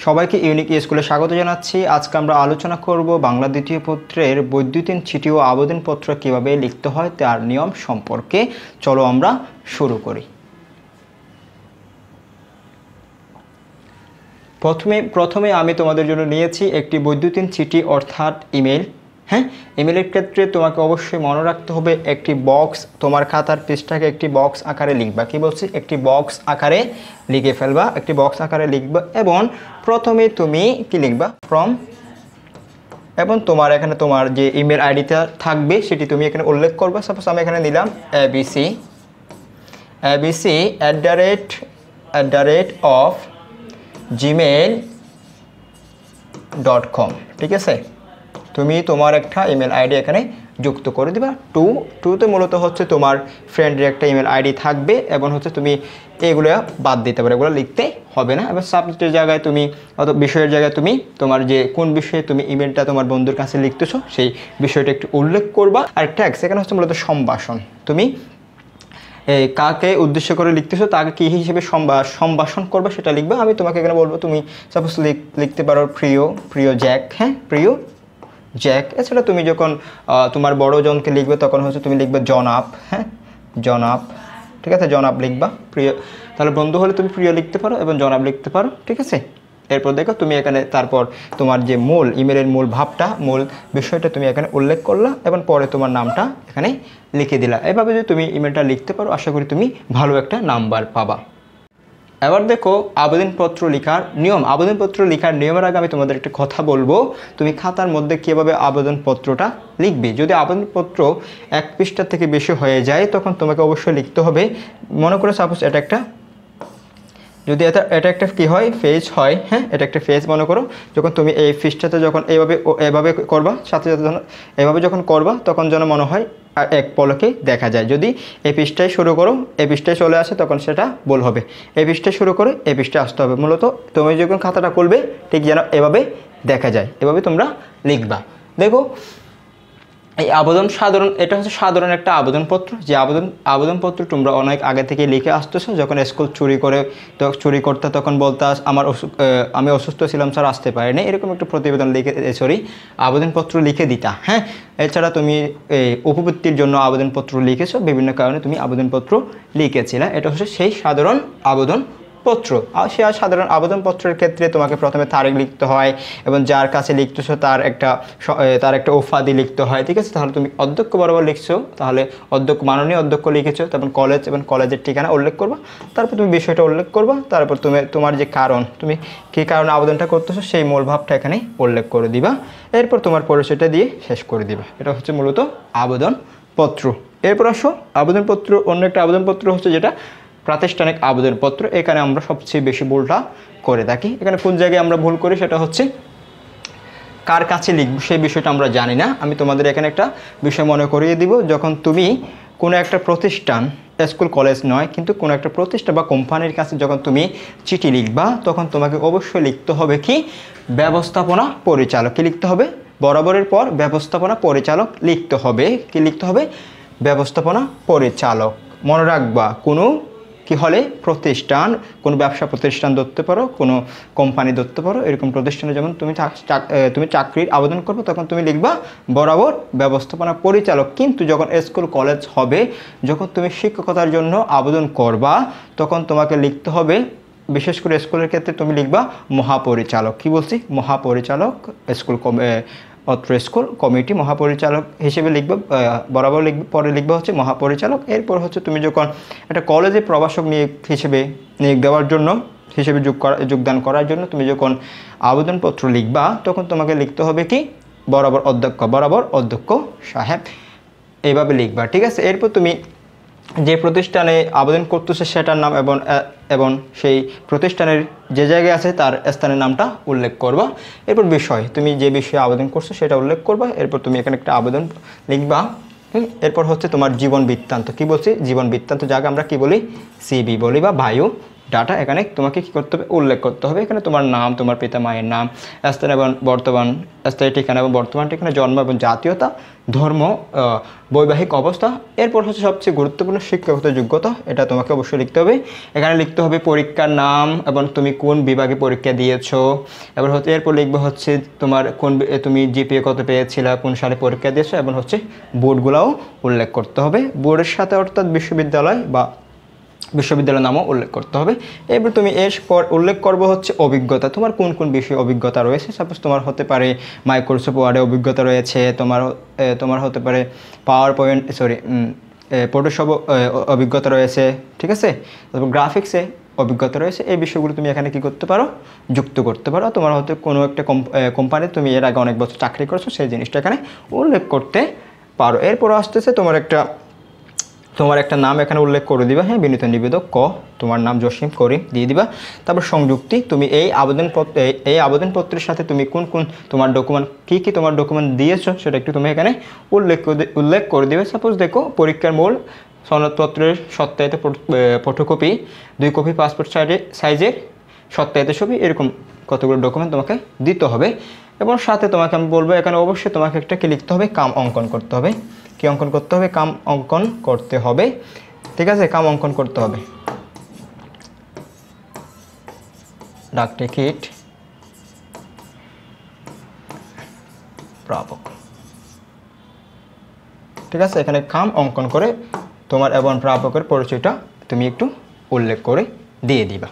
সবাইকে ইউনিক স্কুলে স্বাগত জানাচ্ছি। আজকে আমরা আলোচনা করব বাংলা দ্বিতীয় পত্রের বৈদ্যুতিন চিঠি ও আবেদনপত্র কিভাবে লিখতে হয় তার নিয়ম সম্পর্কে। চলো আমরা শুরু করি। প্রথমে আমি তোমাদের জন্য নিয়েছি একটি বৈদ্যুতিন চিঠি অর্থাৎ ইমেল। ইমেলের ক্ষেত্রে তোমাকে অবশ্যই মনে রাখতে হবে একটি বক্স, তোমার খাতার পৃষ্ঠাকে একটি বক্স আকারে লিখবা। কি বলছি? একটি বক্স আকারে লিখে ফেলবা, একটি বক্স আকারে লিখবা এবং প্রথমে তুমি কি লিখবা? ফ্রম, এবং তোমার এখানে তোমার যে ইমেল আইডিটা থাকবে সেটি তুমি এখানে উল্লেখ করবা। সাপোজ আমি এখানে নিলাম abc@gmail.com। ঠিক আছে, তুমি তোমার একটা ইমেল আইডি এখানে যুক্ত করে দিবা। টুতে মূলত হচ্ছে তোমার ফ্রেন্ডের একটা ইমেল আইডি থাকবে এবং হচ্ছে তুমি এগুলো বাদ দিতে পারো, এগুলো লিখতে হবে না। এবার সাবজেক্টের জায়গায় তুমি অথবা বিষয়ের জায়গায় তুমি তোমার যে কোন বিষয়ে তুমি ইমেলটা তোমার বন্ধুর কাছে লিখতেছো সেই বিষয়টা একটু উল্লেখ করবা। আর ট্যাগ সেখানে হচ্ছে মূলত সম্ভাষণ, তুমি কাকে উদ্দেশ্য করে লিখতেছো তাকে কী হিসেবে সম্ভাষণ করবে সেটা লিখবা। আমি তোমাকে এখানে বলবো তুমি সাপোজ লিখতে পারো প্রিয় জ্যাক। প্রিয় জ্যাক। এছাড়া তুমি যখন তোমার বড় জনকে লিখবে তখন হচ্ছে তুমি লিখবে জনাব। জনাব। ঠিক আছে, জনাব লিখবা। প্রিয়, তাহলে বন্ধু হলে তুমি প্রিয় লিখতে পারো এবং জনাব লিখতে পারো। ঠিক আছে, এরপর দেখো তুমি এখানে তারপর তোমার যে মূল ইমেলের মূল ভাবটা, মূল বিষয়টা তুমি এখানে উল্লেখ করলা এবং পরে তোমার নামটা এখানে লিখে দিলা। এভাবে যদি তুমি ইমেলটা লিখতে পারো আশা করি তুমি ভালো একটা নাম্বার পাবা। এবার দেখো আবেদনপত্র লেখার নিয়ম। আবেদনপত্র লেখার নিয়মের আগে আমি তোমাদের একটা কথা বলবো, তুমি খাতার মধ্যে কীভাবে আবেদনপত্রটা লিখবে। যদি আবেদনপত্র 1 পৃষ্ঠা থেকে বেশি হয়ে যায় তখন তোমাকে অবশ্যই লিখতে হবে, মনে করে সাপোজ এটা একটা, যদি এটা একটা কী হয়, পেজ হয়। এটা একটা পেজ মনে করো। যখন তুমি এই পৃষ্ঠাতে যখন এভাবে করবা, সাথে সাথে এভাবে যখন করবা তখন যেন মনে হয় এক পলকে দেখা যায়। যদি এই পৃষ্ঠায় শুরু করো, এই পৃষ্ঠায় চলে আসে তখন সেটা ভুল হবে। এই পৃষ্ঠায় শুরু করে এই পৃষ্ঠায় আসতে হবে। মূলত তুমি যখন খাতাটা খুলবে ঠিক যেন এভাবে দেখা যায়, এভাবে তোমরা লিখবা। দেখো এই এটা হচ্ছে সাধারণ একটা আবেদনপত্র। যে আবেদনপত্র তোমরা অনেক আগে থেকে লিখে আসতেছো। যখন স্কুল চুরি করতে তখন বলতে আমি অসুস্থ ছিলাম স্যার, আসতে পারিনি, এরকম একটা প্রতিবেদন আবেদনপত্র লিখে দিতা। এছাড়া তুমি উপবৃত্তির জন্য আবেদনপত্র লিখেছো, বিভিন্ন কারণে তুমি আবেদনপত্র লিখেছিলে। এটা হচ্ছে সেই সাধারণ আবেদনপত্র। আর সে সাধারণ আবেদনপত্রের ক্ষেত্রে তোমাকে প্রথমে তারিখ লিখতে হয় এবং যার কাছে লিখতেছো তার একটা উপাধি লিখতে হয়। ঠিক আছে, তাহলে তুমি অধ্যক্ষ বরাবর লিখছো, তাহলে মাননীয় অধ্যক্ষ লিখেছো, তারপর কলেজ এবং কলেজের ঠিকানা উল্লেখ করবা। তারপর তুমি বিষয়টা উল্লেখ করবা। তারপর তোমার যে কারণ, তুমি কী কারণে আবেদনটা করতেছো সেই মূল ভাবটা এখানে উল্লেখ করে দিবা। এরপর তোমার পরিচয়টা দিয়ে শেষ করে দিবা। এটা হচ্ছে মূলত আবেদনপত্র। এরপর আসো আবেদনপত্র, অন্য একটা আবেদনপত্র হচ্ছে যেটা প্রাতিষ্ঠানিক আবেদনপত্র। এখানে আমরা সবচেয়ে বেশি ভুলটা করে থাকি। এখানে কোন জায়গায় আমরা ভুল করি সেটা হচ্ছে কার কাছে লিখব সেই বিষয়টা আমরা জানি না। আমি তোমাদের এখানে একটা বিষয় মনে করিয়ে দিব। যখন তুমি কোনো একটা প্রতিষ্ঠান, স্কুল কলেজ নয় কিন্তু কোনো একটা প্রতিষ্ঠান বা কোম্পানির কাছে যখন তুমি চিঠি লিখবা তখন তোমাকে অবশ্যই লিখতে হবে কি? ব্যবস্থাপনা পরিচালক। কি লিখতে হবে? বরাবরের পর ব্যবস্থাপনা পরিচালক লিখতে হবে। কি লিখতে হবে? ব্যবস্থাপনা পরিচালক। মনে রাখবা, কোনো কি হলে প্রতিষ্ঠান, কোনো ব্যবসা প্রতিষ্ঠান ধরতে পারো, কোনো কোম্পানি ধরতে পারো, এরকম প্রতিষ্ঠানে যেমন তুমি চাকরির আবেদন করবে তখন তুমি লিখবা বরাবর ব্যবস্থাপনা পরিচালক। কিন্তু যখন স্কুল কলেজ হবে, যখন তুমি শিক্ষকতার জন্য আবেদন করবা তখন তোমাকে লিখতে হবে, বিশেষ করে স্কুলের ক্ষেত্রে তুমি লিখবা মহাপরিচালক। কি বলছি? মহাপরিচালক। স্কুল কমিটি মহাপরিচালক হিসেবে লিখবে, বরাবর লিখবে, পরে লিখবে হচ্ছে মহাপরিচালক। এরপর হচ্ছে তুমি যখন একটা কলেজে প্রভাষক নিয়োগ দেওয়ার জন্য যোগদান করার জন্য তুমি যখন আবেদনপত্র লিখবা তখন তোমাকে লিখতে হবে কি? বরাবর অধ্যক্ষ সাহেব, এইভাবে লিখবা। ঠিক আছে, এরপর তুমি যে প্রতিষ্ঠানে আবেদন করতেছে সেটার নাম এবং সেই প্রতিষ্ঠানের যে জায়গায় আছে তার স্থানের নামটা উল্লেখ করবা। এরপর বিষয়, তুমি যে বিষয়ে আবেদন করছো সেটা উল্লেখ করবা। এরপর তুমি এখানে একটা আবেদন লিখবা। এরপর হচ্ছে তোমার জীবন বৃত্তান্ত। কি বলছি? জীবন বৃত্তান্ত, যাকে আমরা কি বলি? সিভি বলি বা বায়ো ডাটা এখানে তোমাকে কী করতে হবে, উল্লেখ করতে হবে। এখানে তোমার নাম, তোমার পিতা মায়ের নাম, স্থান এবং বর্তমান স্থায়ী ঠিকানা এবং বর্তমান ঠিকানা, জন্ম এবং জাতীয়তা, ধর্ম, বৈবাহিক অবস্থা। এরপর হচ্ছে সবচেয়ে গুরুত্বপূর্ণ শিক্ষাগত যোগ্যতা, এটা তোমাকে অবশ্যই লিখতে হবে। এখানে লিখতে হবে পরীক্ষার নাম এবং তুমি কোন বিভাগে পরীক্ষা দিয়েছো। এবার হচ্ছে এরপর লিখবে হচ্ছে তোমার তুমি জিপিএ কত পেয়েছিলা, কোন সালে পরীক্ষা দিয়েছো, এবং হচ্ছে বোর্ডগুলোও উল্লেখ করতে হবে। বোর্ডের সাথে অর্থাৎ বিশ্ববিদ্যালয়ের নামও উল্লেখ করতে হবে। এবার তুমি এরপর উল্লেখ করবো হচ্ছে অভিজ্ঞতা, তোমার কোন কোন বিষয়ে অভিজ্ঞতা রয়েছে। সাপোজ তোমার হতে পারে মাইক্রোসফট ওয়ার্ডে অভিজ্ঞতা রয়েছে, তোমার হতে পারে ফটোশপ অভিজ্ঞতা রয়েছে, ঠিক আছে, তারপর গ্রাফিক্সে অভিজ্ঞতা রয়েছে। এই বিষয়গুলো তুমি এখানে কি করতে পারো, যুক্ত করতে পারো। তোমার হয়তো কোনো একটা কোম্পানি তুমি এর আগে অনেক বছর চাকরি করছো, সেই জিনিসটা এখানে উল্লেখ করতে পারো। এরপর আসতেছে তোমার একটা নাম এখানে উল্লেখ করে দিবা, হ্যাঁ, বিনীত নিবেদক ক, তোমার নাম জসিম করিম দিয়ে দিবা। তারপর সংযুক্তি, তুমি এই আবেদনপত্রের সাথে তুমি কোন কোন তোমার ডকুমেন্ট, কী তোমার ডকুমেন্ট দিয়েছো সেটা একটু তুমি এখানে উল্লেখ করে দিবে। সাপোজ দেখো পরীক্ষার মূল, সনদপত্রের সত্যায়িত ফটোকপি, 2 কপি পাসপোর্ট সাইজের সত্যায়িত ছবি, এরকম কতগুলো ডকুমেন্ট তোমাকে দিতে হবে। এবং সাথে তোমাকে আমি বলবো এখানে অবশ্যই তোমাকে একটা কি লিখতে হবে, কাম অঙ্কন করতে হবে। কি অঙ্কন করতে হবে, কাম অঙ্কন করতে হবে, ঠিক আছে, কাম অঙ্কন করতে হবে। ডাক টিকিট প্রাপক, ঠিক আছে, এখানে কাম অঙ্কন করে তোমার এবং প্রাপকের পরিচয়টা তুমি একটু উল্লেখ করে দিয়ে দিবা।